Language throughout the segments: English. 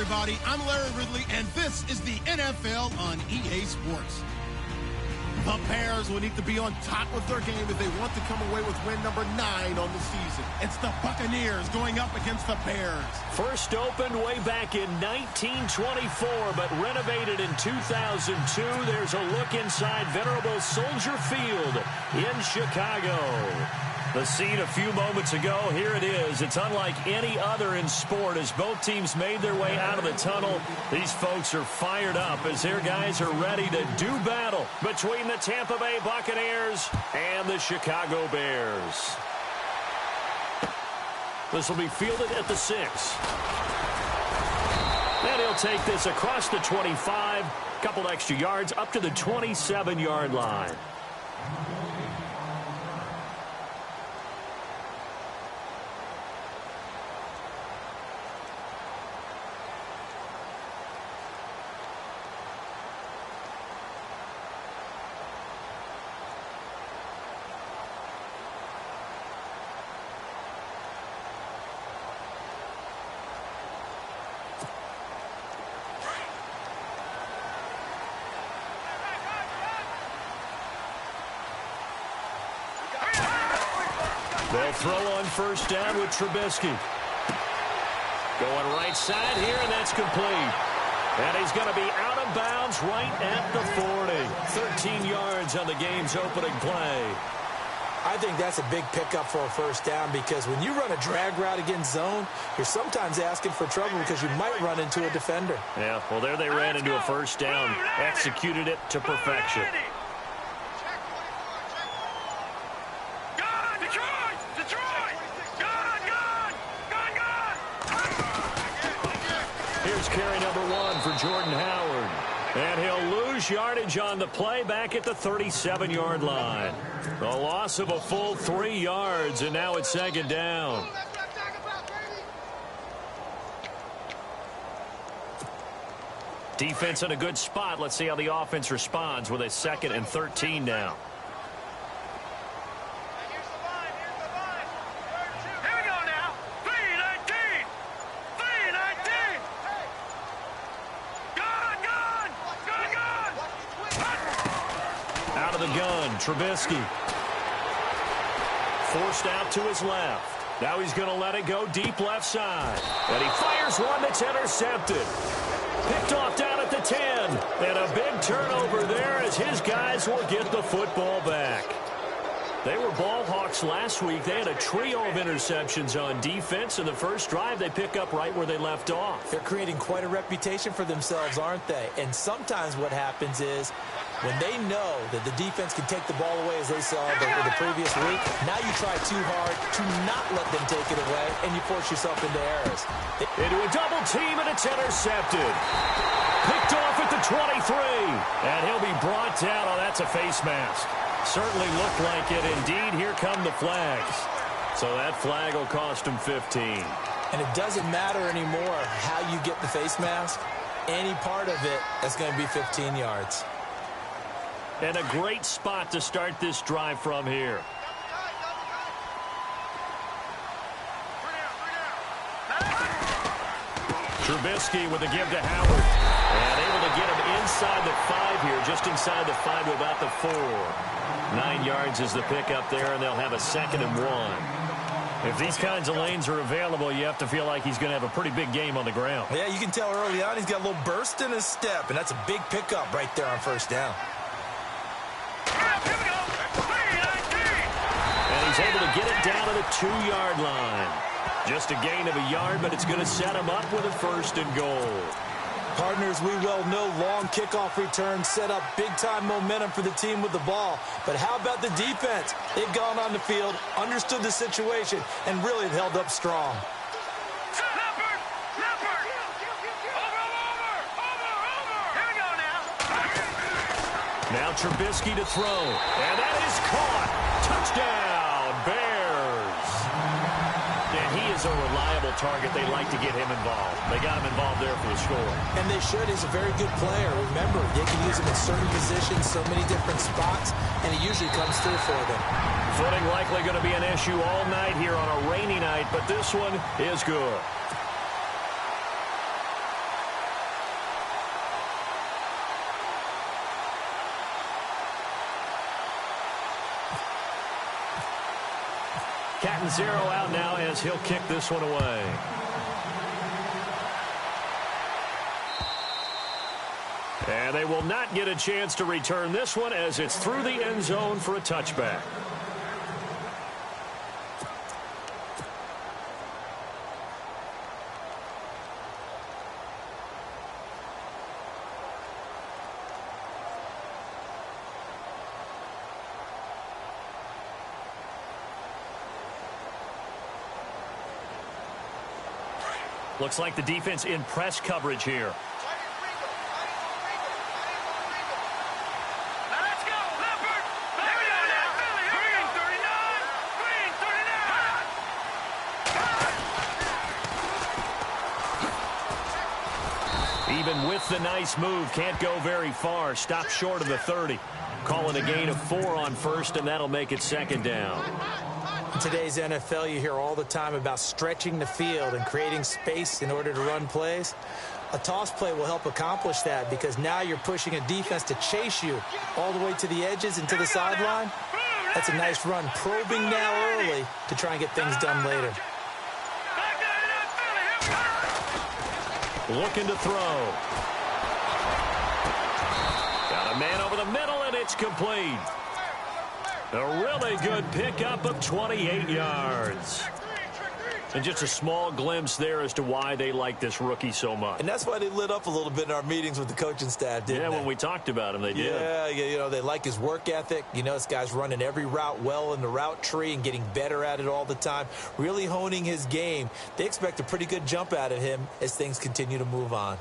everybody. I'm Larry Ridley, and this is the NFL on EA Sports. The Bears will need to be on top of their game if they want to come away with win number 9 on the season. It's the Buccaneers going up against the Bears. First opened way back in 1924, but renovated in 2002. There's a look inside venerable Soldier Field in Chicago. The scene a few moments ago, here it is. It's unlike any other in sport as both teams made their way out of the tunnel. These folks are fired up as their guys are ready to do battle between the Tampa Bay Buccaneers and the Chicago Bears. This will be fielded at the 6. And he'll take this across the 25, couple extra yards up to the 27-yard line. They'll throw on first down with Trubisky. Going right side here, and that's complete. And he's going to be out of bounds right at the 40. 13 yards on the game's opening play. I think that's a big pickup for a first down because when you run a drag route against zone, you're sometimes asking for trouble because you might run into a defender. Yeah, well, there they ran into a first down, executed it to perfection. Here's carry number 1 for Jordan Howard. And he'll lose yardage on the play back at the 37-yard line. A loss of a full 3 yards, and now it's second down. Defense in a good spot. Let's see how the offense responds with a 2nd and 13 now. Trubisky forced out to his left. Now he's going to let it go deep left side. And he fires one that's intercepted. Picked off down at the 10. And a big turnover there as his guys will get the football back. They were ball hawks last week. They had a trio of interceptions on defense. In the first drive, they pick up right where they left off. They're creating quite a reputation for themselves, aren't they? And sometimes what happens is when they know that the defense can take the ball away, as they saw the previous week, now you try too hard to not let them take it away, and you force yourself into errors. Into a double team, and it's intercepted. Picked off at the 23. And he'll be brought down. Oh, that's a face mask. Certainly looked like it. Indeed, here come the flags. So that flag will cost him 15. And it doesn't matter anymore how you get the face mask. Any part of it is going to be 15 yards. And a great spot to start this drive from here. Trubisky with a give to Howard. And able to get him inside the 5 here, just inside the 5 to about the 4. 9 yards is the pickup there, and they'll have a 2nd and 1. If these kinds of lanes are available, you have to feel like he's going to have a pretty big game on the ground. Yeah, you can tell early on he's got a little burst in his step, and that's a big pickup right there on first down. Able to get it down to the 2-yard line. Just a gain of a yard, but it's going to set him up with a 1st and goal. Partners, we well know long kickoff returns set up big-time momentum for the team with the ball. But how about the defense? They've gone on the field, understood the situation, and really held up strong. Now Trubisky to throw. And that is caught. Touchdown, Bears. And he is a reliable target. They like to get him involved. They got him involved there for the score. And they should. He's a very good player. Remember, they can use him in certain positions, so many different spots, and he usually comes through for them. Footing likely going to be an issue all night here on a rainy night, but this one is good. Cat and zero out now as he'll kick this one away. And they will not get a chance to return this one as it's through the end zone for a touchback. Looks like the defense in press coverage here. Even with the nice move, can't go very far. Stop short of the 30. Calling a gain of 4 on first, and that'll make it second down. In today's NFL, you hear all the time about stretching the field and creating space in order to run plays. A toss play will help accomplish that because now you're pushing a defense to chase you all the way to the edges and to the sideline. That's a nice run, probing now early to try and get things done later. Looking to throw. Got a man over the middle, and it's complete. A really good pickup of 28 yards. And just a small glimpse there as to why they like this rookie so much. And that's why they lit up a little bit in our meetings with the coaching staff, didn't they? Yeah, when we talked about him, they did. Yeah, you know, they like his work ethic. You know, this guy's running every route well in the route tree and getting better at it all the time, really honing his game. They expect a pretty good jump out of him as things continue to move on.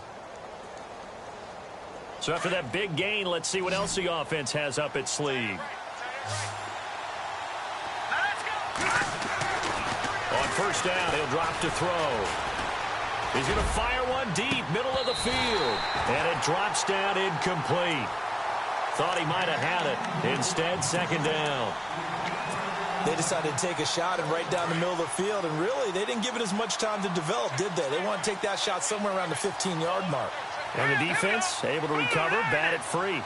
So after that big gain, let's see what else the offense has up its sleeve. On first down, he'll drop to throw. He's going to fire one deep, middle of the field. And it drops down incomplete. Thought he might have had it. Instead, second down. They decided to take a shot and right down the middle of the field. And really, they didn't give it as much time to develop, did they? They want to take that shot somewhere around the 15-yard mark. And the defense able to recover, bat it free.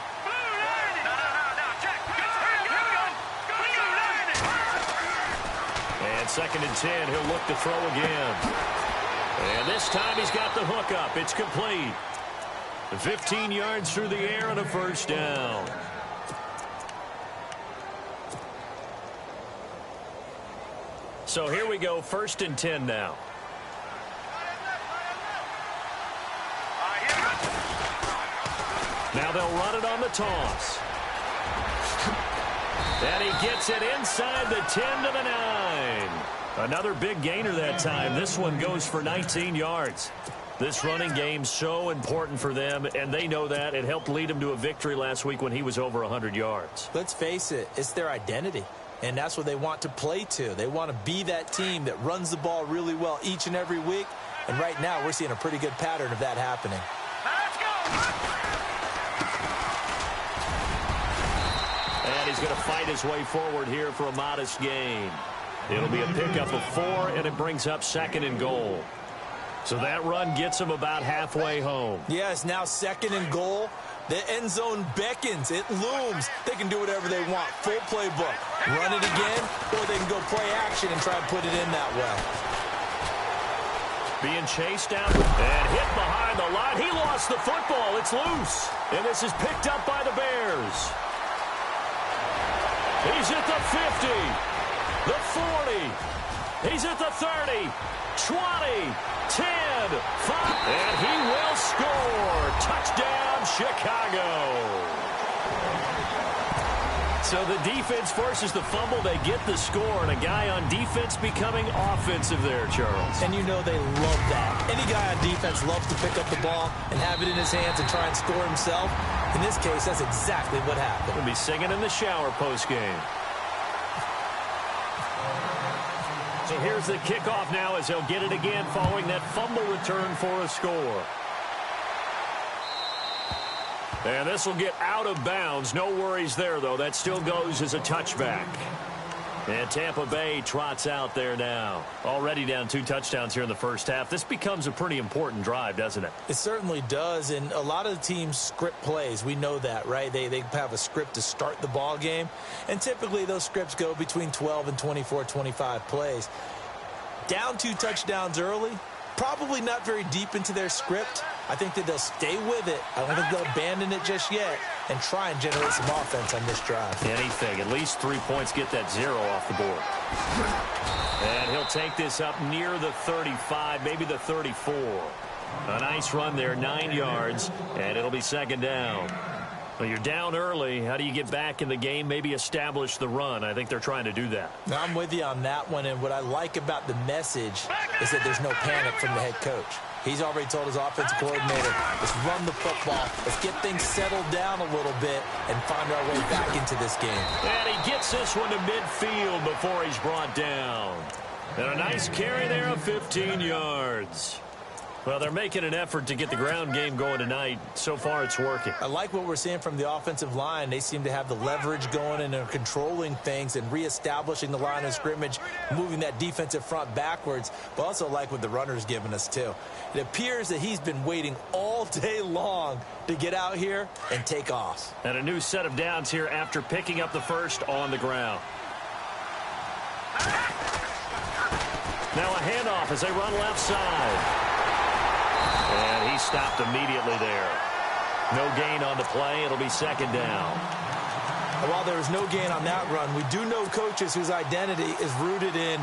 And second and 10, he'll look to throw again. And this time he's got the hook up. It's complete. 15 yards through the air and a first down. So here we go, first and 10 now. Now they'll run it on the toss. And he gets it inside the 10 to the 9. Another big gainer that time. This one goes for 19 yards. This running game so important for them, and they know that. It helped lead them to a victory last week when he was over 100 yards. Let's face it, it's their identity, and that's what they want to play to. They want to be that team that runs the ball really well each and every week, and right now we're seeing a pretty good pattern of that happening. And he's going to fight his way forward here for a modest gain. It'll be a pickup of 4, and it brings up second and goal. So that run gets him about halfway home. Yeah, it's now second and goal. The end zone beckons. It looms. They can do whatever they want. Full playbook. Run it again, or they can go play action and try and put it in that way. Being chased down and hit behind the line. He lost the football. It's loose. And this is picked up by the Bears. He's at the 50, the 40. He's at the 30, 20, 10, 5. And he will score. Touchdown, Chicago. So the defense forces the fumble. They get the score, and a guy on defense becoming offensive there, Charles. And you know they love that. Any guy on defense loves to pick up the ball and have it in his hands and try and score himself. In this case, that's exactly what happened. He'll be singing in the shower post-game. So here's the kickoff now as he'll get it again following that fumble return for a score. And this will get out of bounds. No worries there, though. That still goes as a touchback. And Tampa Bay trots out there now. Already down 2 touchdowns here in the first half. This becomes a pretty important drive, doesn't it? It certainly does, and a lot of the teams script plays. We know that, right? They have a script to start the ball game, and typically those scripts go between 12 and 24, 25 plays. Down 2 touchdowns early, probably not very deep into their script. I think that they'll stay with it. I don't think they'll abandon it just yet and try and generate some offense on this drive. Anything. At least 3 points, get that 0 off the board. And he'll take this up near the 35, maybe the 34. A nice run there, 9 yards, and it'll be second down. Well, you're down early. How do you get back in the game, maybe establish the run? I think they're trying to do that. Now, I'm with you on that one, and what I like about the message is that there's no panic from the head coach. He's already told his offensive coordinator, let's run the football, let's get things settled down a little bit and find our way back into this game. And he gets this one to midfield before he's brought down. And a nice carry there of 15 yards. Well, they're making an effort to get the ground game going tonight. So far, it's working. I like what we're seeing from the offensive line. They seem to have the leverage going and they're controlling things and reestablishing the line of scrimmage, moving that defensive front backwards, but also like what the runner's giving us, too. It appears that he's been waiting all day long to get out here and take off. And a new set of downs here after picking up the first on the ground. Now a handoff as they run left side. And he stopped immediately there. No gain on the play. It'll be second down. While there was no gain on that run, we do know coaches whose identity is rooted in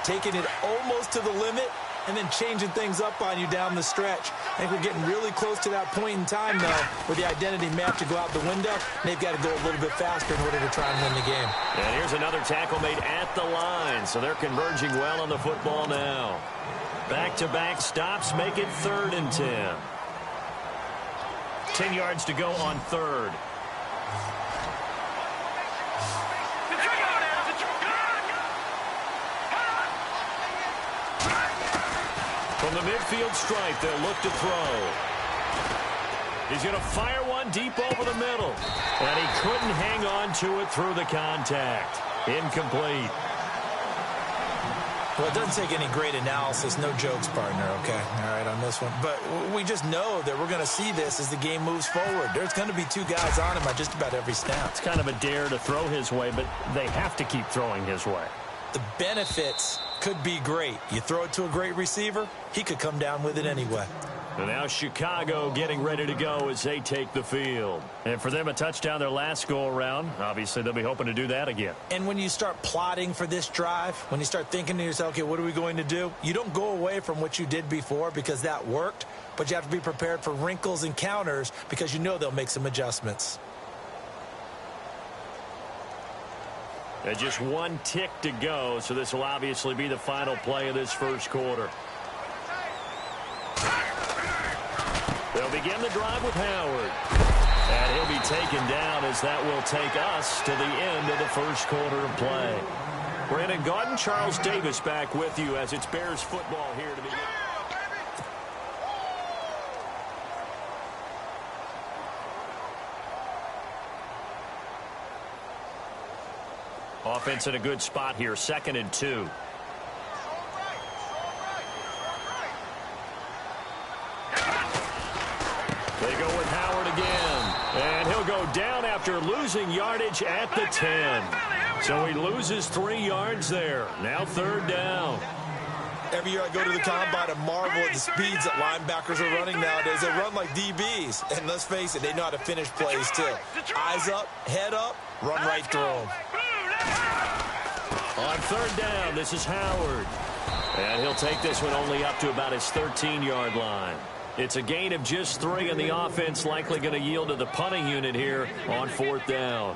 taking it almost to the limit and then changing things up on you down the stretch. I think we're getting really close to that point in time, though, where the identity map to go out the window, and they've got to go a little bit faster in order to try and win the game. And here's another tackle made at the line, so they're converging well on the football now. Back-to-back stops make it 3rd and 10. 10 yards to go on 3rd. From the midfield stripe, they'll look to throw. He's going to fire one deep over the middle. And he couldn't hang on to it through the contact. Incomplete. Well, it doesn't take any great analysis. No jokes, partner, okay? All right, on this one. But we just know that we're going to see this as the game moves forward. There's going to be 2 guys on him at just about every snap. It's kind of a dare to throw his way, but they have to keep throwing his way. The benefits could be great. You throw it to a great receiver, he could come down with it anyway. And now Chicago getting ready to go as they take the field. And for them, a touchdown their last go-around. Obviously, they'll be hoping to do that again. And when you start plotting for this drive, when you start thinking to yourself, okay, what are we going to do? You don't go away from what you did before because that worked, but you have to be prepared for wrinkles and counters because you know they'll make some adjustments. And just 1 tick to go, so this will obviously be the final play of this first quarter. They'll begin the drive with Howard. And he'll be taken down as that will take us to the end of the first quarter of play. Brandon Gaudin, Charles Davis back with you as it's Bears football here to begin. Offense in a good spot here, 2nd and 2. They go with Howard again. And he'll go down after losing yardage at the 10. So he loses 3 yards there. Now 3rd down. Every year I go to the combine and marvel at the speeds that linebackers are running nowadays. They run like DBs. And let's face it, they know how to finish plays too. Eyes up, head up, run right through them. On 3rd down, this is Howard. And he'll take this one only up to about his 13-yard line. It's a gain of just 3, and the offense likely going to yield to the punting unit here on 4th down.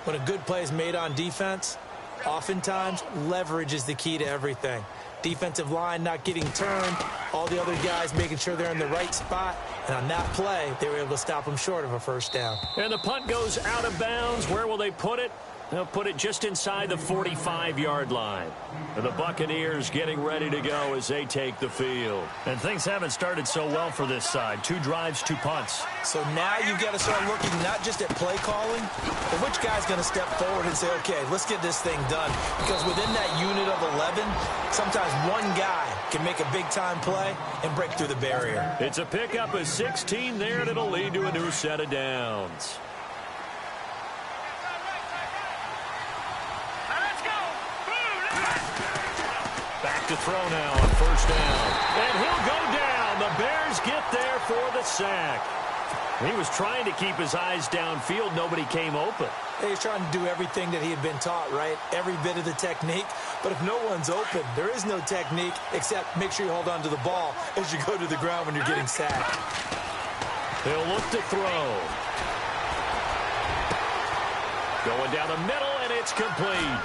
When a good play is made on defense, oftentimes leverage is the key to everything. Defensive line not getting turned, all the other guys making sure they're in the right spot, and on that play, they were able to stop them short of a 1st down. And the punt goes out of bounds. Where will they put it? They'll put it just inside the 45-yard line. And the Buccaneers getting ready to go as they take the field. And things haven't started so well for this side. 2 drives, 2 punts. So now you've got to start looking not just at play calling, but which guy's going to step forward and say, okay, let's get this thing done. Because within that unit of 11, sometimes one guy can make a big-time play and break through the barrier. It's a pickup of 16 there, and it'll lead to a new set of downs. Back to throw now on first down. And he'll go down. The Bears get there for the sack. He was trying to keep his eyes downfield. Nobody came open. He's trying to do everything that he had been taught, right? Every bit of the technique. But if no one's open, there is no technique except make sure you hold on to the ball as you go to the ground when you're getting sacked. He'll look to throw. Going down the middle, and it's complete.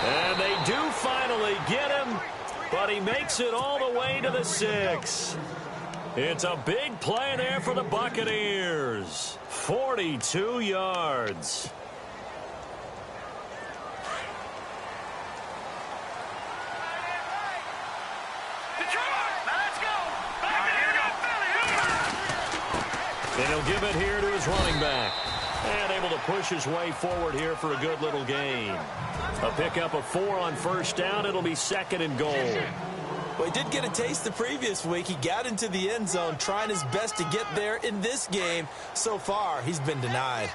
And they do finally get him, but he makes it all the way to the 6. It's a big play there for the Buccaneers. 42 yards. And he'll give it here to his running back. And able to push his way forward here for a good little gain. A pickup of 4 on first down. It'll be 2nd and goal. Well, he did get a taste the previous week. He got into the end zone trying his best to get there in this game. So far, he's been denied.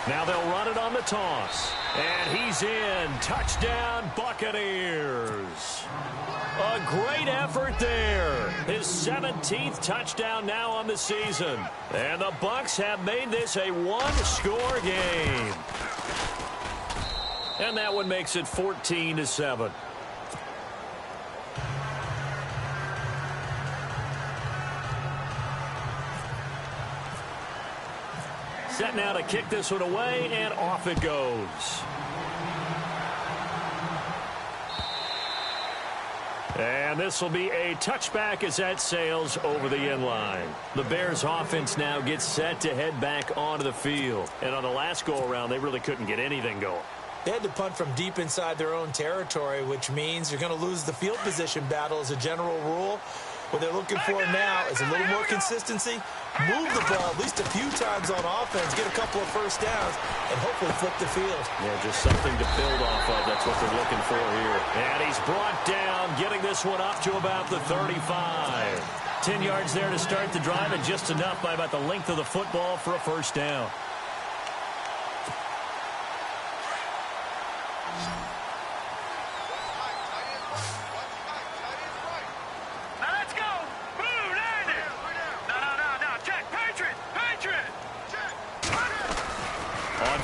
Now they'll run it on the toss. And he's in. Touchdown, Buccaneers. A great effort there. His 17th touchdown now on the season. And the Bucs have made this a one-score game. And that one makes it 14-7. Set now to kick this one away, and off it goes. And this will be a touchback as that sails over the end line. The Bears offense now gets set to head back onto the field. And on the last go-around, they really couldn't get anything going. They had to punt from deep inside their own territory, which means you're going to lose the field position battle as a general rule. What they're looking for now is a little more consistency, move the ball at least a few times on offense, get a couple of first downs, and hopefully flip the field. Yeah, just something to build off of. That's what they're looking for here. And he's brought down, getting this one up to about the 35. 10 yards there to start the drive, and just enough by about the length of the football for a first down.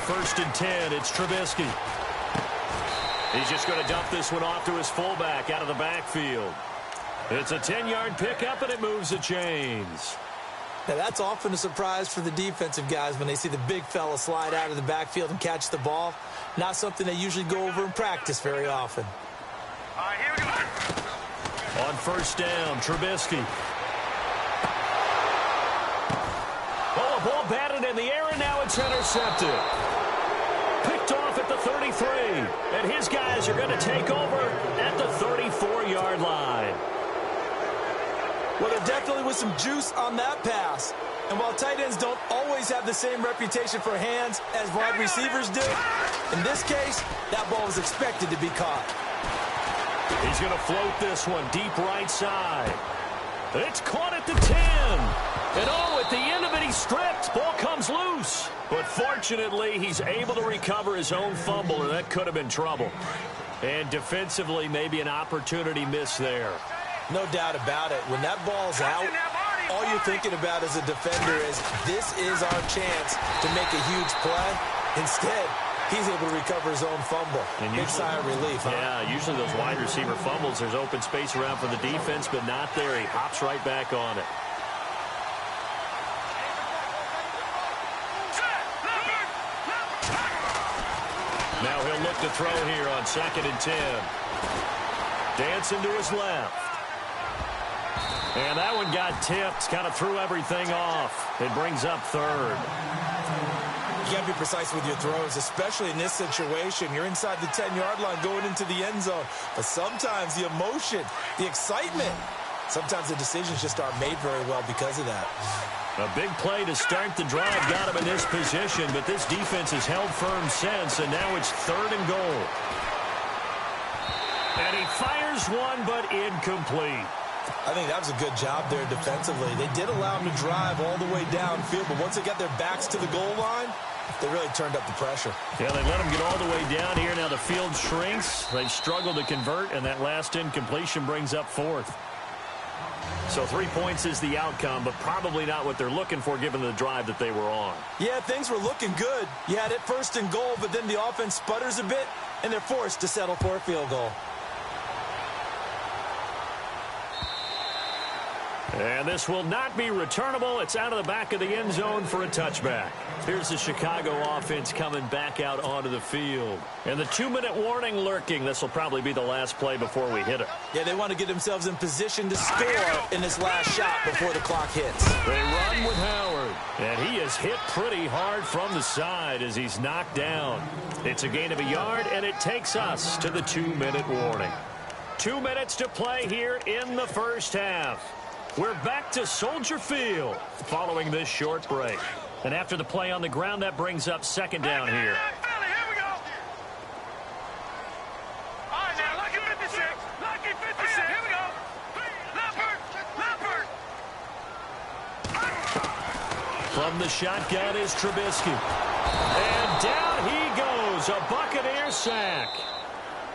First and 10, it's Trubisky. He's just going to dump this one off to his fullback out of the backfield. It's a 10-yard pickup, and it moves the chains. Now, that's often a surprise for the defensive guys when they see the big fella slide out of the backfield and catch the ball. Not something they usually go over in practice very often. All right, here we go. On first down, Trubisky. Oh, a ball batted in the air, and now it's intercepted. Picked off at the 33, and his guys are going to take over at the 34-yard line. Well, there definitely was some juice on that pass. And while tight ends don't always have the same reputation for hands as wide receivers do, in this case, that ball was expected to be caught. He's going to float this one deep right side. It's caught at the 10. And oh, at the end of it, he stripped. Ball comes loose. But fortunately, he's able to recover his own fumble, and that could have been trouble. And defensively, maybe an opportunity missed there. No doubt about it. When that ball's out, all you're thinking about as a defender is, this is our chance to make a huge play. Instead, he's able to recover his own fumble. And big sigh of relief, huh? Yeah, usually those wide receiver fumbles, there's open space around for the defense, but not there. He hops right back on it. Now he'll look to throw here on 2nd and 10. Dancing to his left. And that one got tipped, kind of threw everything off. It brings up third. You got to be precise with your throws, especially in this situation. You're inside the 10-yard line going into the end zone. But sometimes the emotion, the excitement, sometimes the decisions just aren't made very well because of that. A big play to start the drive got him in this position, but this defense has held firm since, and now it's 3rd and goal. And he fires one, but incomplete. I think that was a good job there defensively. They did allow him to drive all the way downfield, but once they got their backs to the goal line, they really turned up the pressure. Yeah, they let him get all the way down here. Now the field shrinks. They've struggled to convert, and that last incompletion brings up 4th. So 3 points is the outcome, but probably not what they're looking for given the drive that they were on. Yeah, things were looking good. You had it 1st and goal, but then the offense sputters a bit, and they're forced to settle for a field goal. And this will not be returnable. It's out of the back of the end zone for a touchback. Here's the Chicago offense coming back out onto the field. And the 2-minute warning lurking. This will probably be the last play before we hit it. Yeah, they want to get themselves in position to score in this last shot before the clock hits. They run with Howard. And he is hit pretty hard from the side as he's knocked down. It's a gain of a yard, and it takes us to the 2-minute warning. 2 minutes to play here in the first half. We're back to Soldier Field following this short break. And after the play on the ground, that brings up 2nd down here. Philly, here we go. All right, now, lucky 56. Lucky 56. Here we go. Leopard. From the shotgun is Trubisky. And down he goes. A Buccaneer sack.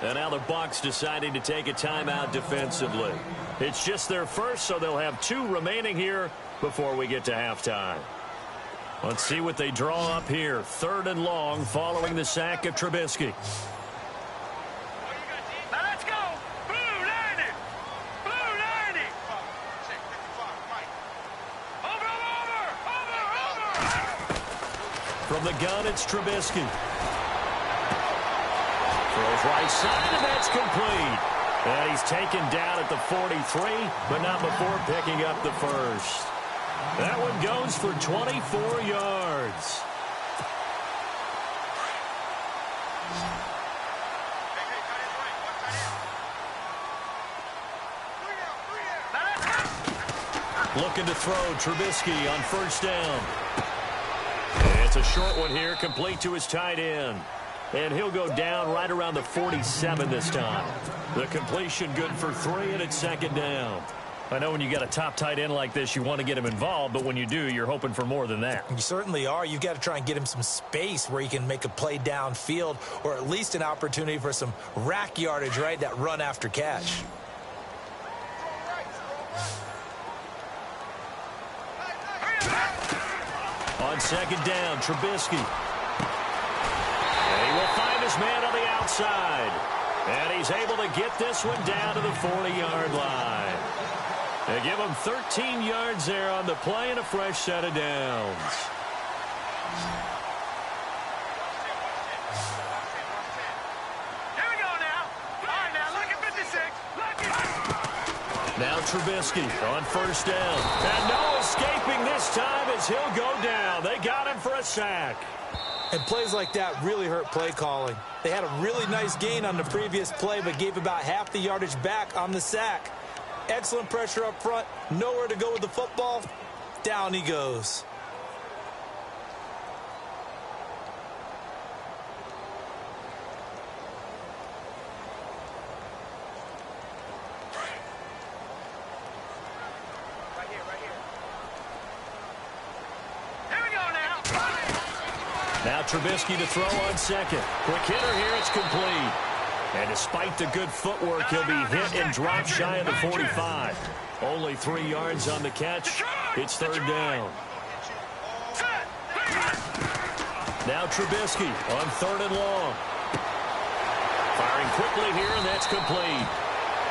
And now the Bucs deciding to take a timeout defensively. It's just their first, so they'll have 2 remaining here before we get to halftime. Let's see what they draw up here. 3rd and long following the sack of Trubisky. Now let's go. Blue 90. Blue 90. Over. From the gun, it's Trubisky. Throws right side, and that's complete. And he's taken down at the 43, but not before picking up the first. That one goes for 24 yards. Looking to throw Trubisky on 1st down. It's a short one here, complete to his tight end. And he'll go down right around the 47 this time. The completion good for 3, and it's 2nd down. I know when you got a top tight end like this, you want to get him involved, but when you do, you're hoping for more than that. You certainly are. You've got to try and get him some space where he can make a play downfield, or at least an opportunity for some rack yardage, right? That run after catch. On 2nd down, Trubisky. And he will find his man on the outside. And he's able to get this one down to the 40-yard line. They give him 13 yards there on the play and a fresh set of downs. Here we go now. All right, now, look at 56. Now Trubisky on 1st down. And no escaping this time as he'll go down. They got him for a sack. And plays like that really hurt play calling. They had a really nice gain on the previous play, but gave about half the yardage back on the sack. Excellent pressure up front. Nowhere to go with the football. Down he goes. Now Trubisky to throw on 2nd. Quick hitter here, it's complete. And despite the good footwork, he'll be hit and dropped shy of the 45. Only 3 yards on the catch. It's 3rd down. Now Trubisky on 3rd and long. Firing quickly here, and that's complete.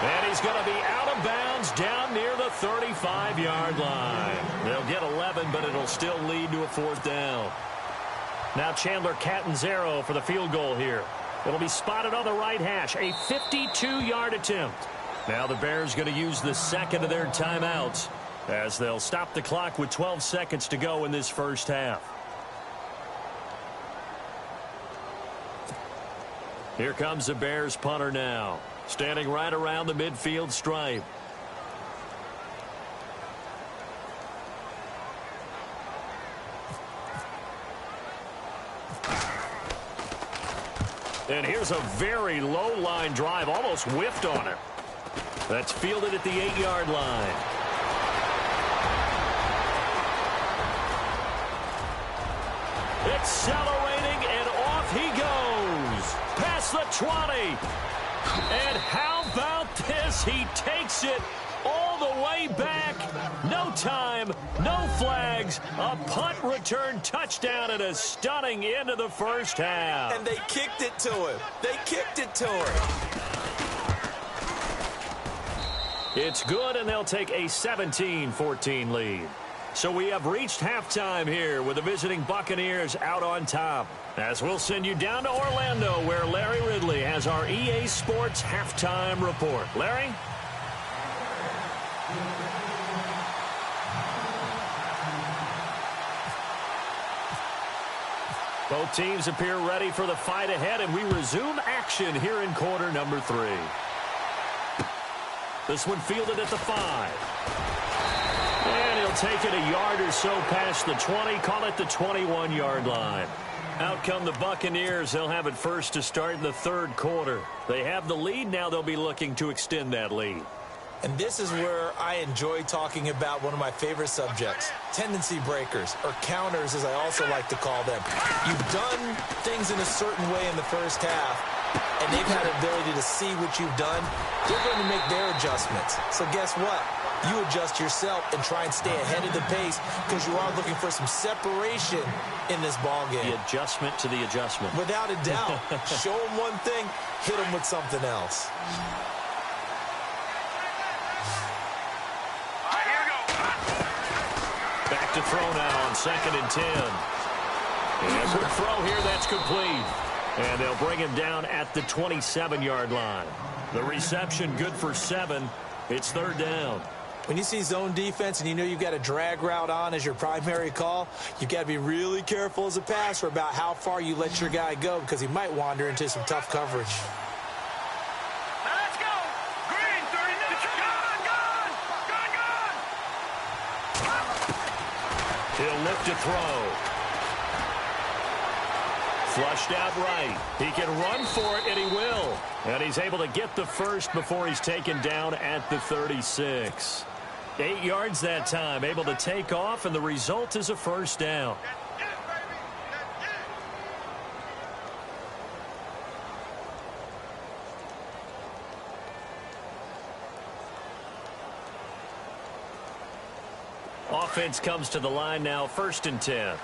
And he's going to be out of bounds down near the 35-yard line. They'll get 11, but it'll still lead to a 4th down. Now Chandler Catanzaro for the field goal here. It'll be spotted on the right hash. A 52-yard attempt. Now the Bears going to use the second of their timeouts as they'll stop the clock with 12 seconds to go in this first half. Here comes the Bears punter now, standing right around the midfield stripe. And here's a very low line drive, almost whiffed on it. That's fielded at the 8-yard line. Accelerating, and off he goes. Past the 20. And how about this? He takes it all the way back. No time, no flags. A punt return touchdown and a stunning end of the first half. And they kicked it to him. They kicked it to him. It's good, and they'll take a 17-14 lead. So we have reached halftime here with the visiting Buccaneers out on top. As we'll send you down to Orlando, where Larry Ridley has our EA Sports halftime report. Larry? Both teams appear ready for the fight ahead, and we resume action here in quarter number 3. This one fielded at the 5. And he'll take it a yard or so past the 20, call it the 21-yard line. Out come the Buccaneers. They'll have it first to start in the third quarter. They have the lead. Now they'll be looking to extend that lead. And this is where I enjoy talking about one of my favorite subjects, tendency breakers, or counters as I also like to call them. You've done things in a certain way in the first half, and they've had the ability to see what you've done. They're going to make their adjustments. So guess what? You adjust yourself and try and stay ahead of the pace because you are looking for some separation in this ball game. The adjustment to the adjustment. Without a doubt. Show them one thing, hit them with something else. Back to throw now on 2nd and 10. And a quick throw here, that's complete. And they'll bring him down at the 27-yard line. The reception good for 7. It's 3rd down. When you see zone defense and you know you've got a drag route on as your primary call, you've got to be really careful as a passer about how far you let your guy go because he might wander into some tough coverage. Now let's go. Green, 39. Gone. He'll lift to throw. Flushed out right. He can run for it, and he will. And he's able to get the first before he's taken down at the 36. 8 yards that time, able to take off, and the result is a first down. Offense comes to the line now, 1st and 10.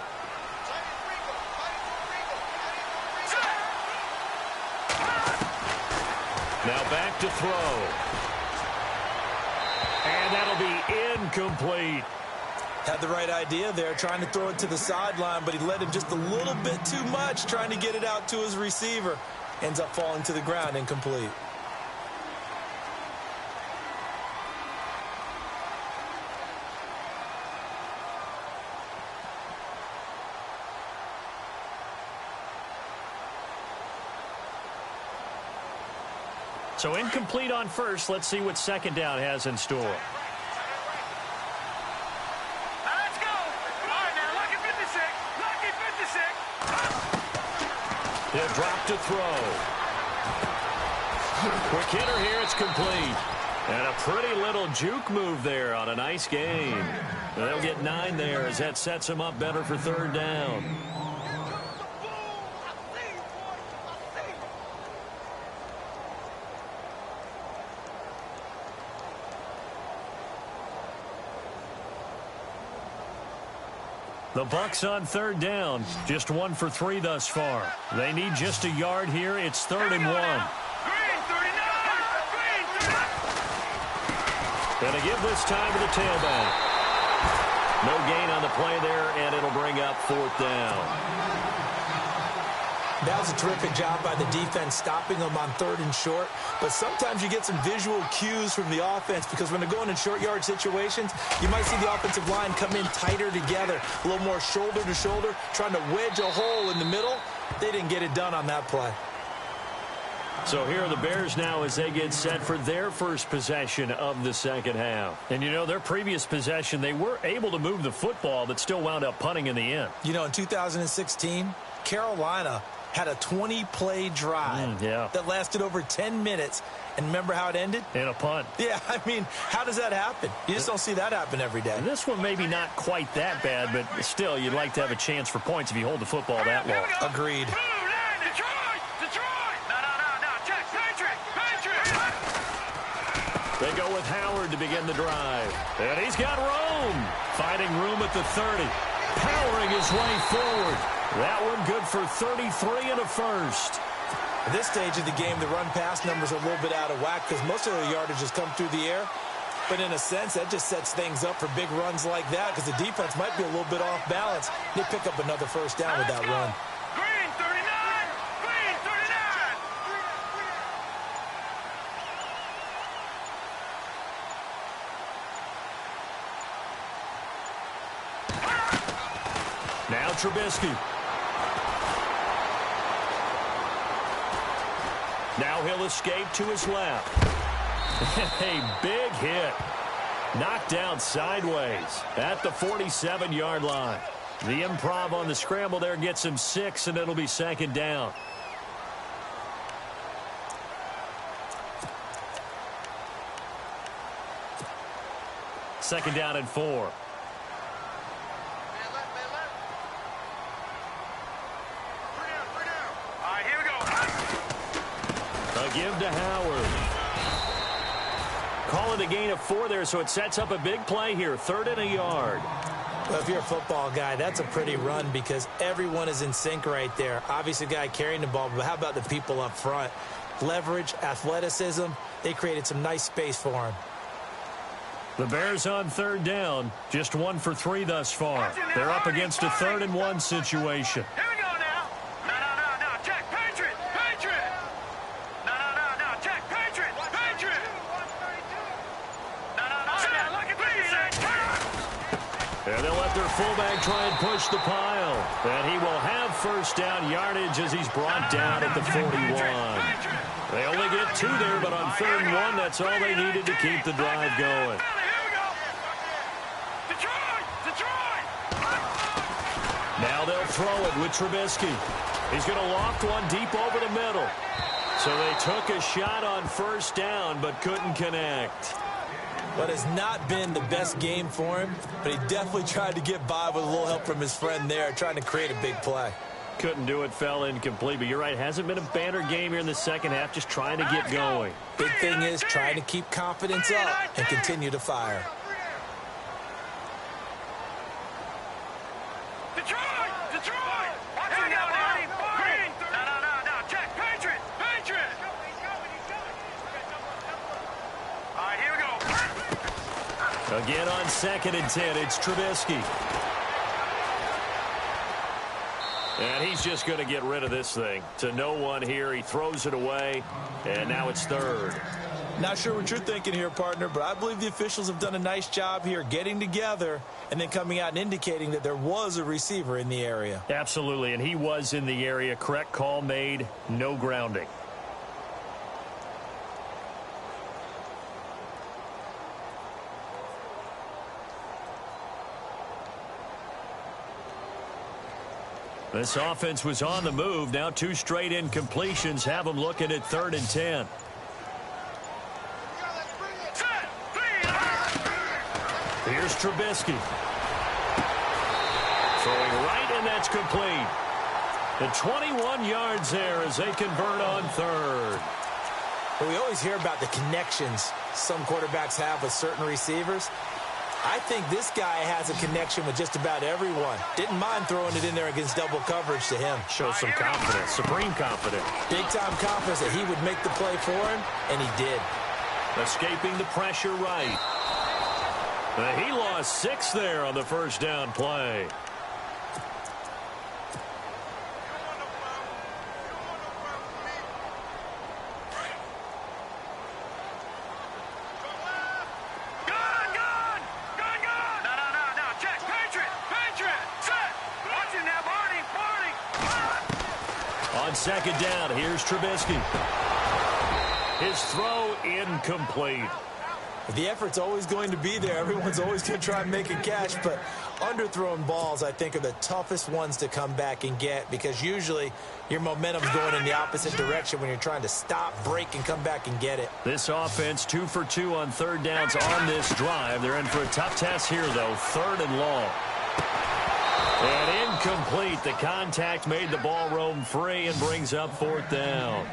Now back to throw. And that'll be incomplete. Had the right idea there, trying to throw it to the sideline, but he led him just a little bit too much, trying to get it out to his receiver. Ends up falling to the ground, incomplete. So incomplete on first. Let's see what 2nd down has in store. Let's go. All right, now, lucky 56. Lucky 56. He'll drop to throw. Quick hitter here. It's complete. And a pretty little juke move there on a nice gain. They'll get 9 there as that sets him up better for 3rd down. The Bucs on 3rd down. Just 1 for 3 thus far. They need just a yard here. It's 3rd and 1. Green, 39. Green, 39. Gonna give this time to the tailback. No gain on the play there, and it'll bring up 4th down. That was a terrific job by the defense stopping them on 3rd and short. But sometimes you get some visual cues from the offense because when they're going in short yard situations, you might see the offensive line come in tighter together, a little more shoulder to shoulder, trying to wedge a hole in the middle. They didn't get it done on that play. So here are the Bears now as they get set for their first possession of the second half. And, you know, their previous possession, they were able to move the football but still wound up punting in the end. You know, in 2016, Carolina had a 20-play drive that lasted over 10 minutes. And remember how it ended? In a punt. Yeah, I mean, how does that happen? You just don't see that happen every day. This one maybe not quite that bad, but still, you'd like to have a chance for points if you hold the football that long. Agreed. They go with Howard to begin the drive. And he's got room. Finding room at the 30. Powering his way forward. That one good for 33 and a first. At this stage of the game, the run-pass numbers are a little bit out of whack because most of the yardage has come through the air. But in a sense, that just sets things up for big runs like that because the defense might be a little bit off balance. They pick up another first down with that run. Green 39! Green 39! Now Trubisky. Now he'll escape to his left. A big hit. Knocked down sideways at the 47-yard line. The improv on the scramble there gets him 6, and it'll be second down. Second down and 4. A give to Howard. Call it a gain of 4 there, so it sets up a big play here. 3rd and a yard. Well, if you're a football guy, that's a pretty run because everyone is in sync right there. Obviously, the guy carrying the ball, but how about the people up front? Leverage, athleticism, they created some nice space for him. The Bears on 3rd down, just 1 for 3 thus far. They're up against a 3rd and 1 situation. Here we go now. No. Check. Patriot. No. Check. Patriot. No. Look at this. And they'll let their fullback try and push the pile. And he will have first down yardage as he's brought down at the 41. They only get 2 there, but on 3rd and 1, that's all they needed to keep the drive going. Now they'll throw it with Trubisky. He's going to loft one deep over the middle. So they took a shot on first down, but couldn't connect. But it's not been the best game for him, but he definitely tried to get by with a little help from his friend there, trying to create a big play. Couldn't do it, fell incomplete, but you're right, hasn't been a banner game here in the second half, just trying to get going. Big thing is trying to keep confidence up and continue to fire. Detroit! Watch it now, Green! No. Check. Patriot! All right, here we go. Again on 2nd and 10, it's Trubisky. And he's just going to get rid of this thing. To no one here, he throws it away, and now it's 3rd. Not sure what you're thinking here, partner, but I believe the officials have done a nice job here getting together and then coming out and indicating that there was a receiver in the area. Absolutely, and he was in the area. Correct call made, no grounding. This offense was on the move. Now 2 straight incompletions have them looking at 3rd and 10. Here's Trubisky. Throwing right, and that's complete. The 21 yards there as they convert on 3rd. But we always hear about the connections some quarterbacks have with certain receivers. I think this guy has a connection with just about everyone. Didn't mind throwing it in there against double coverage to him. Shows some confidence, supreme confidence. Big-time confidence that he would make the play for him, and he did. Escaping the pressure right. He lost 6 there on the first down play. second down. Here's Trubisky. His throw incomplete. The effort's always going to be there. Everyone's always going to try and make a catch, but underthrown balls, I think, are the toughest ones to come back and get because usually your momentum's going in the opposite direction when you're trying to stop, break, and come back and get it. This offense 2 for 2 on third downs on this drive. They're in for a tough test here, though. 3rd and long. And incomplete. The contact made the ball roam free and brings up 4th down.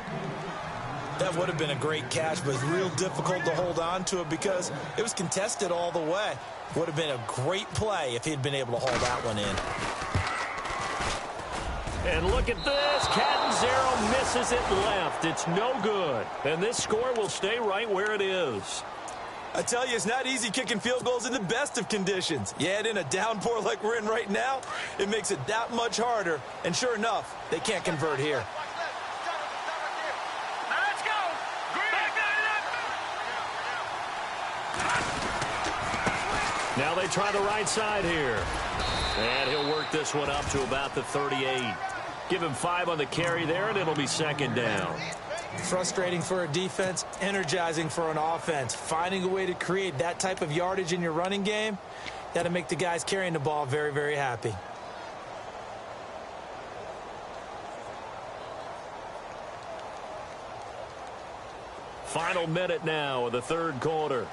That would have been a great catch, but it's real difficult to hold on to it because it was contested all the way. Would have been a great play if he'd been able to haul that one in. And look at this. Catanzaro misses it left. It's no good. And this score will stay right where it is. I tell you, it's not easy kicking field goals in the best of conditions. You add in a downpour like we're in right now, it makes it that much harder. And sure enough, they can't convert here. Now they try the right side here. And he'll work this one up to about the 38. Give him 5 on the carry there, and it'll be 2nd down. Frustrating for a defense, energizing for an offense. Finding a way to create that type of yardage in your running game, that'll make the guys carrying the ball very, very happy. Final minute now of the 3rd quarter.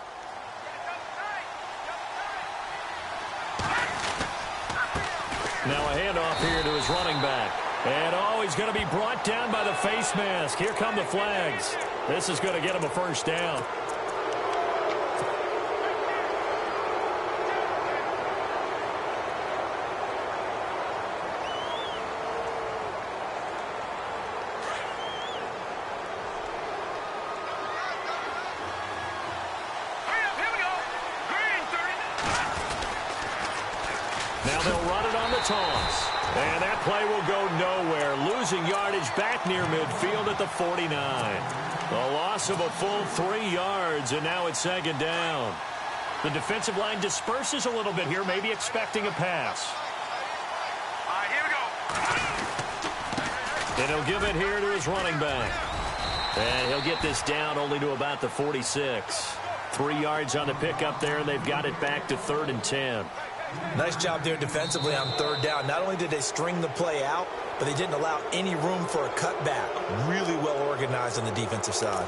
Now a handoff here to his running back. And, he's going to be brought down by the face mask. Here come the flags. This is going to get him a 1st down. Now they'll run it on the toss. And that play will go nowhere. Losing yardage back near midfield at the 49. A loss of a full 3 yards, and now it's 2nd down. The defensive line disperses a little bit here, maybe expecting a pass. All right, here we go. And he'll give it here to his running back. And he'll get this down only to about the 46. 3 yards on the pickup there, and they've got it back to 3rd and 10. Nice job there defensively on 3rd down. Not only did they string the play out, but they didn't allow any room for a cutback. Really well organized on the defensive side.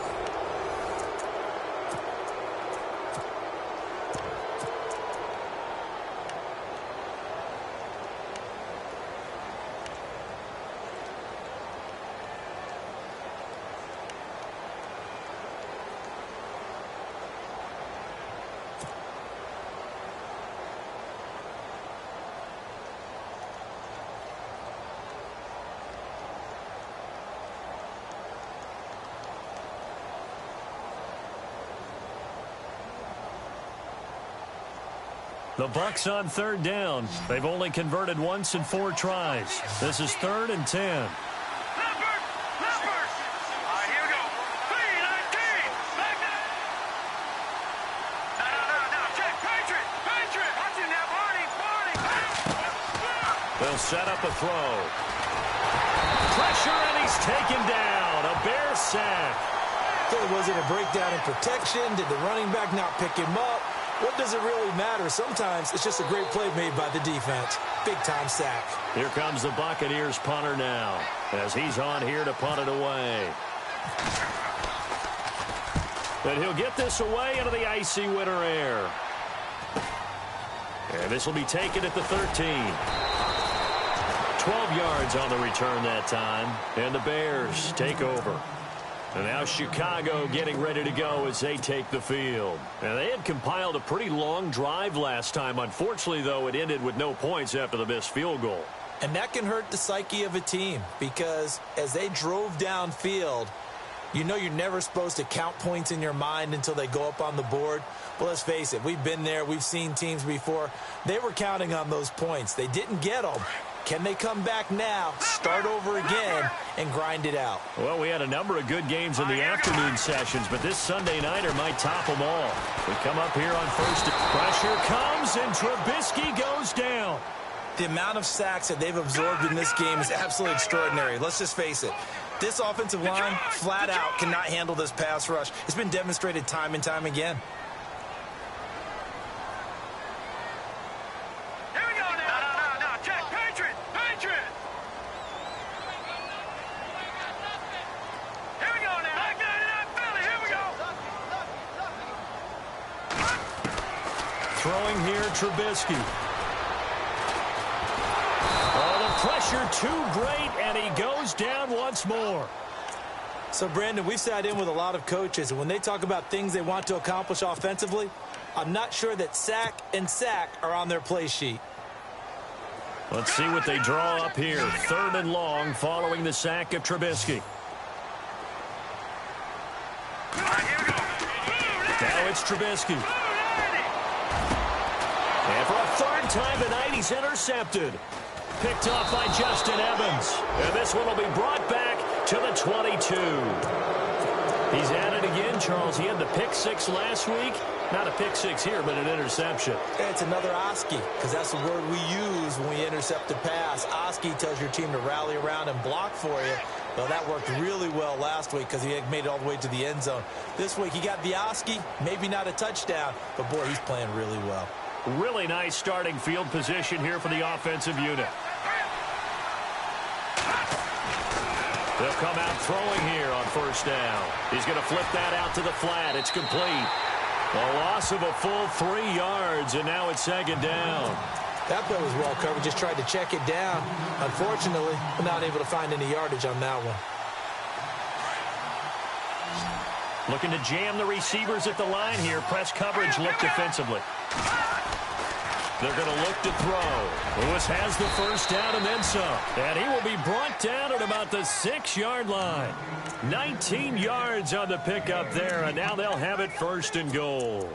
The Bucs on 3rd down. They've only converted once in 4 tries. This is 3rd and 10. Leopard! Leopard! All right, here we go. 3-19! Back there! No, check! Patriot! Patriot! Watching that, Barney! They'll set up a throw. Pressure, and he's taken down. A Bear sack. Was it a breakdown in protection? Did the running back not pick him up? What does it really matter? Sometimes it's just a great play made by the defense. Big-time sack. Here comes the Buccaneers punter now, as he's on here to punt it away. But he'll get this away into the icy winter air. And this will be taken at the 13. 12 yards on the return that time, and the Bears take over. And now Chicago getting ready to go as they take the field. And they had compiled a pretty long drive last time. Unfortunately, though, it ended with no points after the missed field goal. And that can hurt the psyche of a team because as they drove downfield, you know you're never supposed to count points in your mind until they go up on the board. Well, let's face it, we've been there. We've seen teams before. They were counting on those points. They didn't get them. Can they come back now, start over again, and grind it out? Well, we had a number of good games in the afternoon sessions, but this Sunday nighter might top them all. We come up here on 1st. Pressure comes, and Trubisky goes down. The amount of sacks that they've absorbed in this game is absolutely extraordinary. Let's just face it. This offensive line, flat out, cannot handle this pass rush. It's been demonstrated time and time again. Here we go now. No. Check. Patriot. Here we go now. Back down to that Philly. Here we go. Throwing here, Trubisky. Pressure too great, and he goes down once more. So, Brandon, we've sat in with a lot of coaches, and when they talk about things they want to accomplish offensively, I'm not sure that sack and sack are on their play sheet. Let's see what they draw up here. 3rd and long following the sack of Trubisky. Now it's Trubisky. And for a 3rd time tonight, he's intercepted. Picked off by Justin Evans. And this one will be brought back to the 22. He's at it again, Charles. He had the pick 6 last week. Not a pick 6 here, but an interception. It's another Oski, because that's the word we use when we intercept a pass. Oski tells your team to rally around and block for you. Well, that worked really well last week because he had made it all the way to the end zone. This week he got the Oski, maybe not a touchdown, but boy, he's playing really well. Really nice starting field position here for the offensive unit. They'll come out throwing here on 1st down. He's going to flip that out to the flat. It's complete. A loss of a full 3 yards, and now it's 2nd down. That play was well covered. Just tried to check it down. Unfortunately, not able to find any yardage on that one. Looking to jam the receivers at the line here. Press coverage look defensively. They're going to look to throw. Lewis has the 1st down and then some. And he will be brought down at about the 6-yard line. 19 yards on the pickup there, and now they'll have it 1st and goal.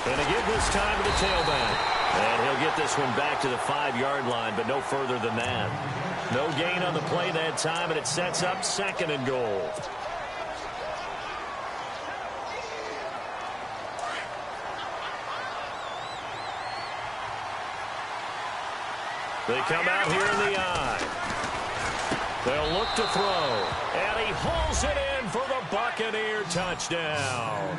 And they give this time to the tailback. And he'll get this one back to the 5-yard line, but no further than that. No gain on the play that time, and it sets up 2nd and goal. They come out here in the eye. They'll look to throw. And he hauls it in for the Buccaneer touchdown.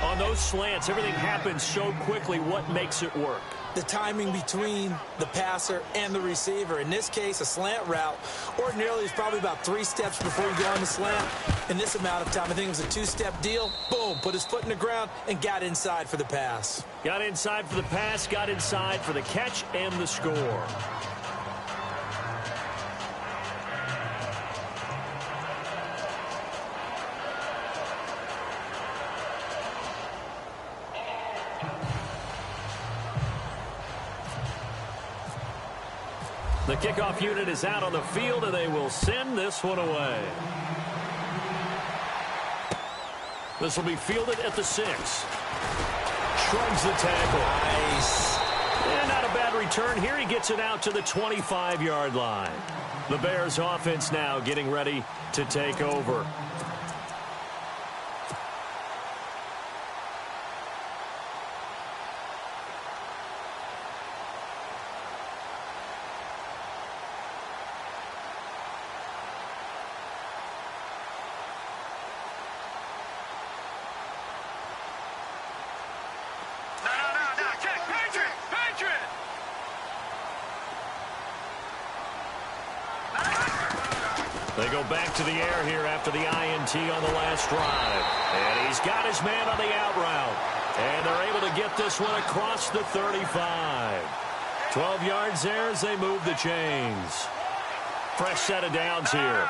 On those slants, everything happens so quickly. What makes it work? The timing between the passer and the receiver. In this case, a slant route ordinarily is probably about 3 steps before you go on the slant. In this amount of time, I think it was a 2-step deal. Boom, put his foot in the ground and got inside for the pass. Got inside for the pass, got inside for the catch and the score. The kickoff unit is out on the field, and they will send this one away. This will be fielded at the 6. Shrugs the tackle. Nice. And not a bad return here. He gets it out to the 25-yard line. The Bears offense now getting ready to take over. They go back to the air here after the INT on the last drive. And he's got his man on the out route. And they're able to get this one across the 35. 12 yards there as they move the chains. Fresh set of downs here.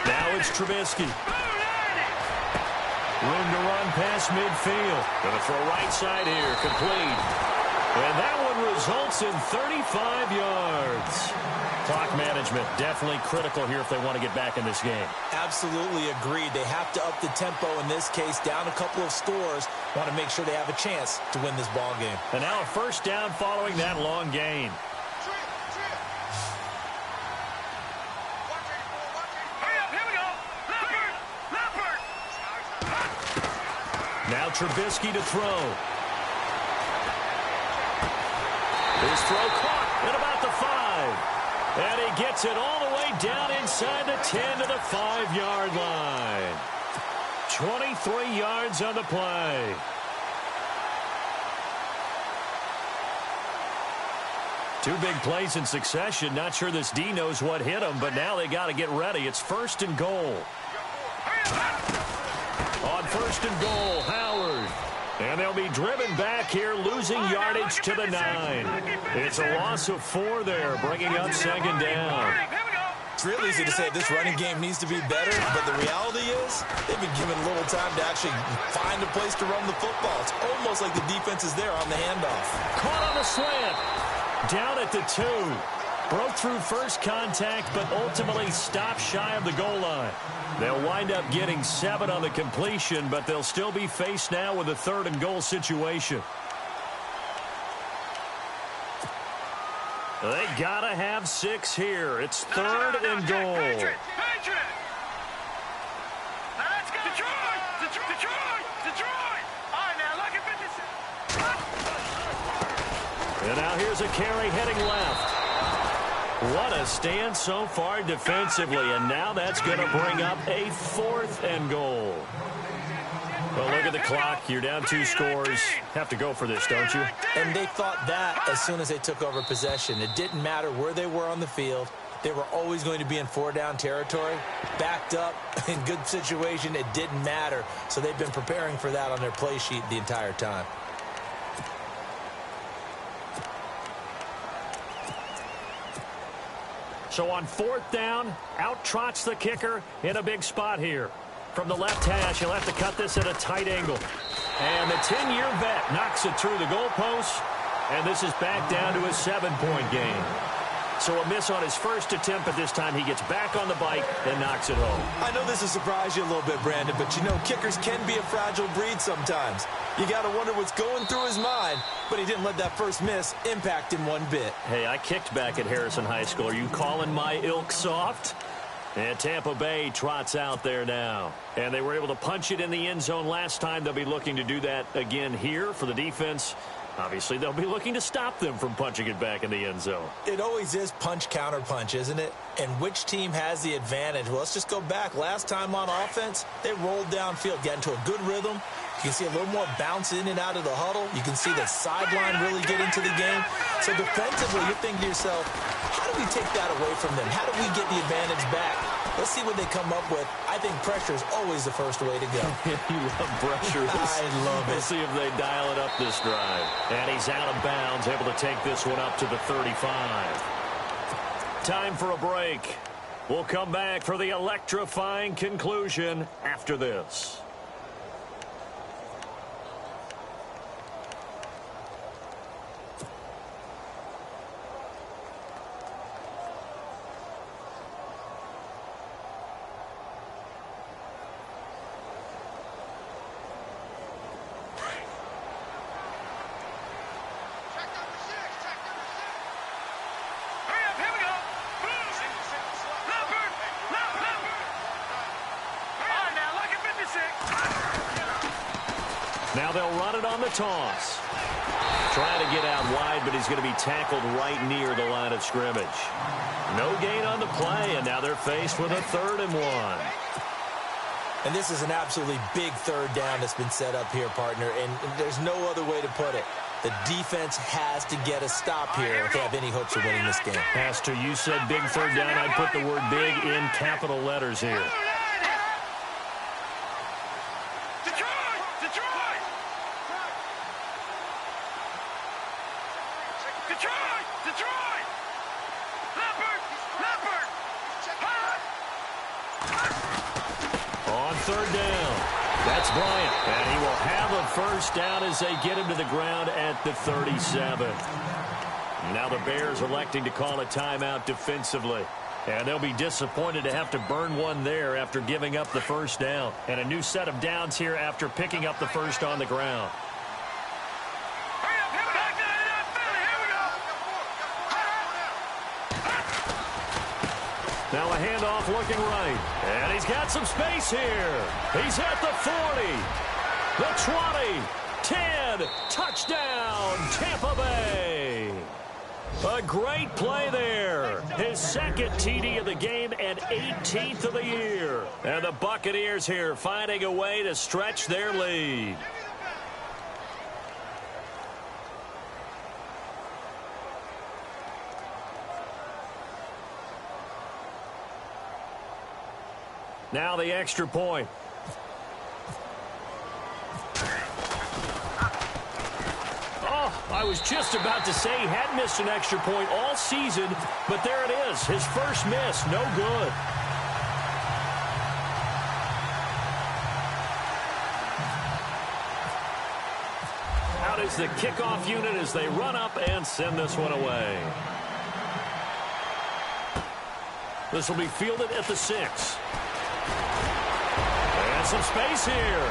Now it's Trubisky. Room to run past midfield. Going to throw right side here. Complete. And that one results in 35 yards. Clock management definitely critical here if they want to get back in this game. Absolutely agreed. They have to up the tempo in this case, down a couple of scores. Want to make sure they have a chance to win this ball game. And now a first down following that long gain. Now Trubisky to throw. His throw caught at about the 5. And he gets it all the way down inside the 10 to the 5-yard line. 23 yards on the play. Two big plays in succession. Not sure this D knows what hit him, but now they got to get ready. It's first and goal. On first and goal, Howard. And they'll be driven back here, losing yardage to the 9. It's a loss of 4 there, bringing up second down. It's real easy to say this running game needs to be better, but the reality is they've been given little time to actually find a place to run the football. It's almost like the defense is there on the handoff. Caught on the slant. Down at the 2. Broke through first contact, but ultimately stopped shy of the goal line. They'll wind up getting 7 on the completion, but they'll still be faced now with a third and goal situation. They gotta have 6 here. It's third and goal. Patriot! Let's go! Detroit! All right, now, look at 56. And now here's a carry heading left. What a stand so far defensively, and now that's going to bring up a 4th and goal. Well, look at the clock. You're down 2 scores. Have to go for this, don't you? And they thought that as soon as they took over possession. It didn't matter where they were on the field. They were always going to be in 4-down territory. Backed up, in good situation, it didn't matter. So they've been preparing for that on their play sheet the entire time. So on 4th down, out trots the kicker in a big spot here. From the left hash, he'll have to cut this at a tight angle. And the 10-year vet knocks it through the goalpost. And this is back down to a 7-point game. So a miss on his first attempt, but this time he gets back on the bike and knocks it home. I know this will surprise you a little bit, Brandon, but you know kickers can be a fragile breed sometimes. You got to wonder what's going through his mind, but he didn't let that first miss impact him one bit. Hey, I kicked back at Harrison High School. Are you calling my ilk soft? And Tampa Bay trots out there now. And they were able to punch it in the end zone last time. They'll be looking to do that again here for the defense. Obviously, they'll be looking to stop them from punching it back in the end zone. It always is punch, counter punch, isn't it? And which team has the advantage? Well, let's just go back. Last time on offense, they rolled downfield, got into a good rhythm. You can see a little more bounce in and out of the huddle. You can see the sideline really get into the game. So defensively, you're thinking to yourself, how do we take that away from them? How do we get the advantage back? Let's see what they come up with. I think pressure is always the first way to go. You love pressure. I love it. We'll see if they dial it up this drive. And he's out of bounds, able to take this one up to the 35. Time for a break. We'll come back for the electrifying conclusion after this. Now they'll run it on the toss. Trying to get out wide, but he's going to be tackled right near the line of scrimmage. No gain on the play, and now they're faced with a 3rd and 1. And this is an absolutely big 3rd down that's been set up here, partner, and there's no other way to put it. The defense has to get a stop here if they have any hopes of winning this game. Pastor, you said big 3rd down. I'd put the word big in capital letters here. On 3rd down, That's Bryant, and he will have a first down as they get him to the ground at the 37. Now the Bears electing to call a timeout defensively. And they'll be disappointed to have to burn one there after giving up the first down. And a new set of downs here after picking up the first on the ground. Now a handoff looking right. And he's got some space here. He's at the 40, the 20, 10, touchdown, Tampa Bay. A great play there. His second TD of the game and 18th of the year. And the Buccaneers here finding a way to stretch their lead. Now the extra point. I was just about to say he hadn't missed an extra point all season, but there it is. His first miss, no good. Out is the kickoff unit as they run up and send this one away. This will be fielded at the 6. And some space here.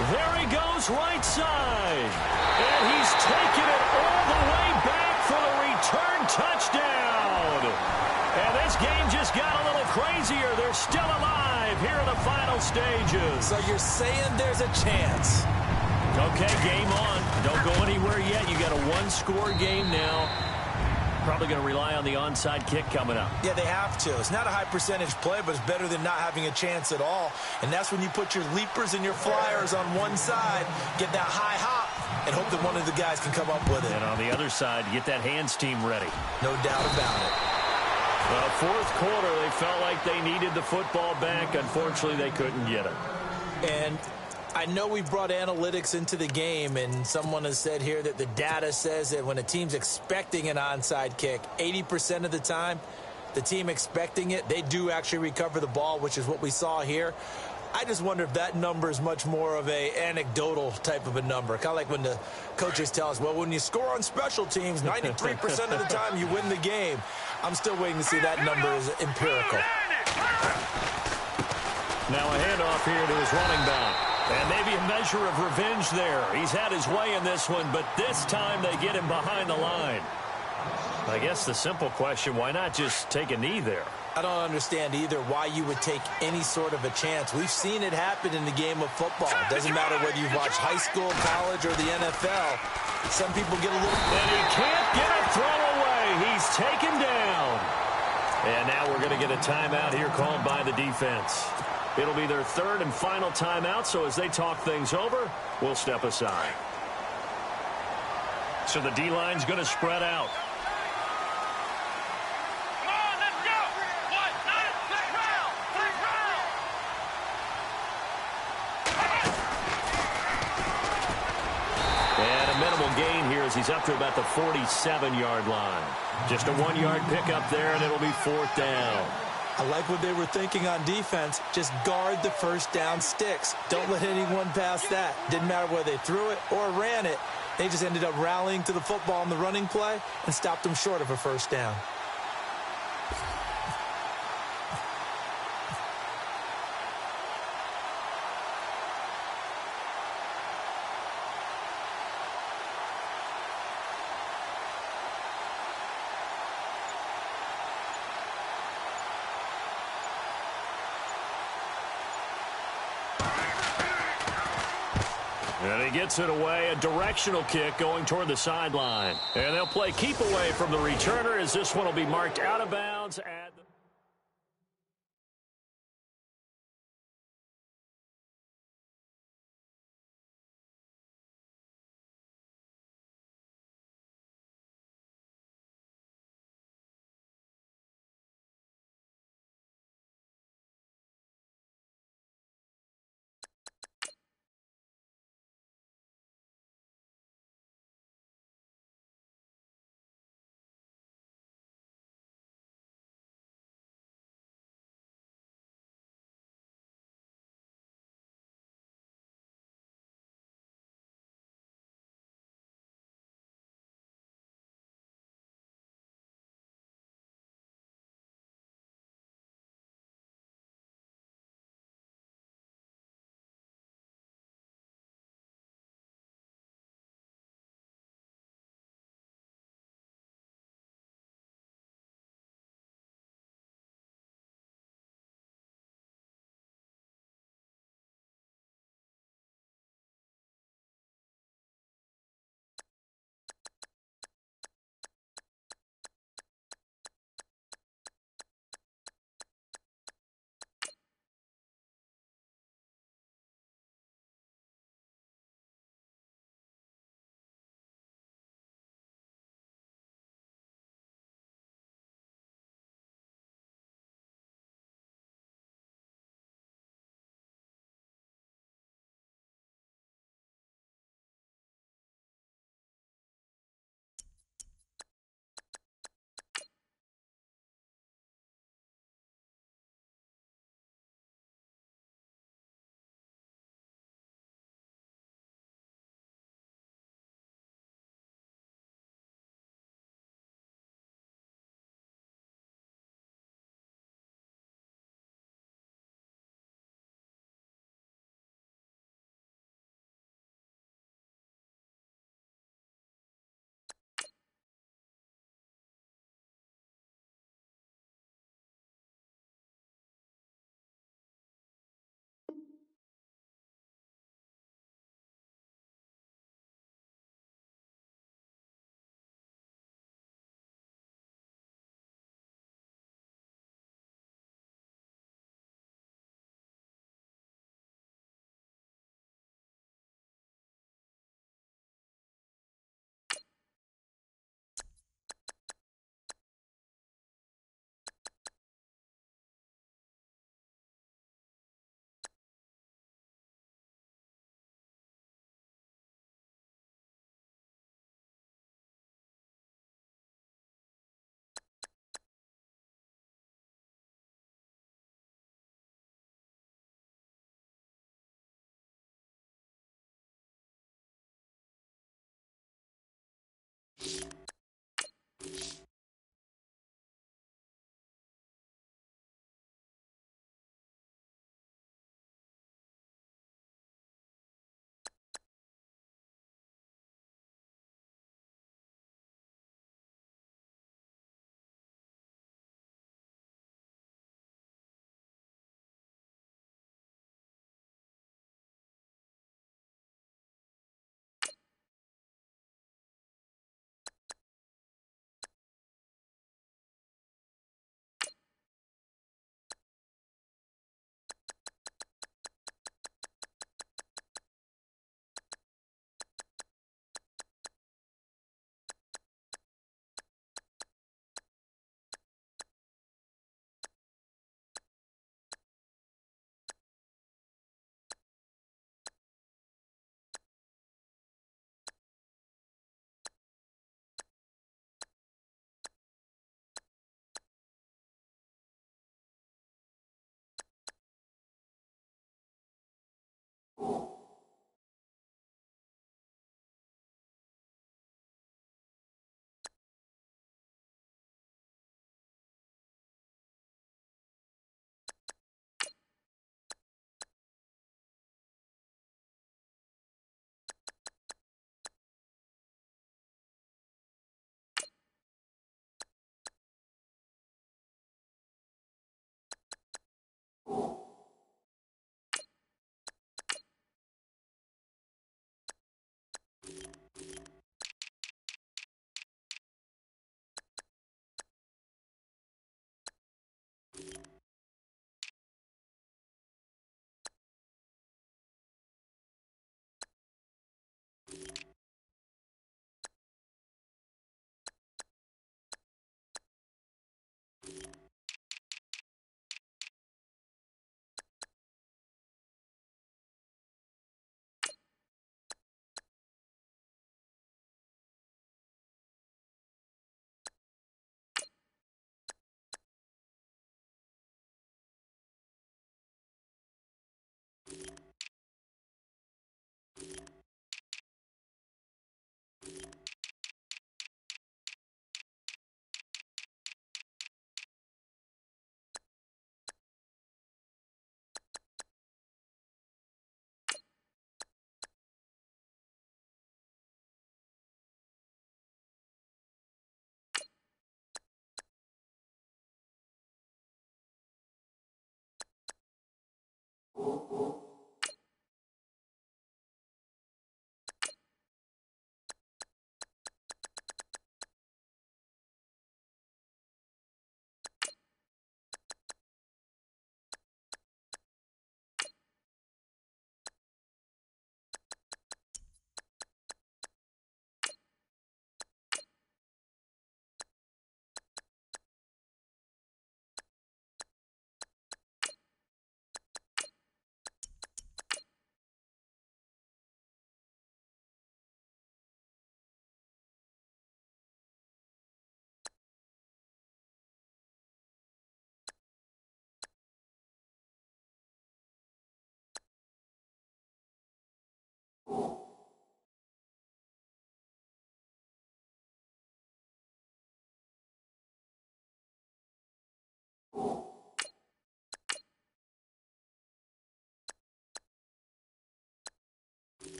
There he goes, right side. And he's taken it all the way back for the return touchdown. And this game just got a little crazier. They're still alive here in the final stages. So you're saying there's a chance. Okay, game on. Don't go anywhere yet. You got a one-score game now. Probably going to rely on the onside kick coming up. Yeah, they have to. It's not a high percentage play, but it's better than not having a chance at all. And that's when you put your leapers and your flyers on one side, get that high hop, and hope that one of the guys can come up with it. And on the other side, get that hands team ready. No doubt about it. Well, fourth quarter, they felt like they needed the football back. Unfortunately, they couldn't get it. And I know we brought analytics into the game, and someone has said here that the data says that when a team's expecting an onside kick, 80% of the time, the team expecting it, they do actually recover the ball, which is what we saw here. I just wonder if that number is much more of a anecdotal type of a number. Kind of like when the coaches tell us, well, when you score on special teams, 93% of the time you win the game. I'm still waiting to see that number is empirical. Now a handoff here to his running back. And maybe a measure of revenge there. He's had his way in this one, but this time they get him behind the line. I guess the simple question, why not just take a knee there? I don't understand either why you would take any sort of a chance. We've seen it happen in the game of football. It doesn't matter whether you've watched high school, college, or the NFL. Some people get a little... And he can't get a throw away. He's taken down. And now we're going to get a timeout here called by the defense. It'll be their third and final timeout, so as they talk things over, we'll step aside. So the D-line's going to spread out. Come on, let's go! One, nine, let's round! And a minimal gain here as he's up to about the 47-yard line. Just a 1-yard pickup there, and it'll be fourth down. I like what they were thinking on defense. Just guard the first down sticks. Don't let anyone pass that. Didn't matter whether they threw it or ran it. They just ended up rallying to the football on the running play and stopped them short of a first down. And he gets it away, a directional kick going toward the sideline. And they'll play keep away from the returner as this one will be marked out of bounds at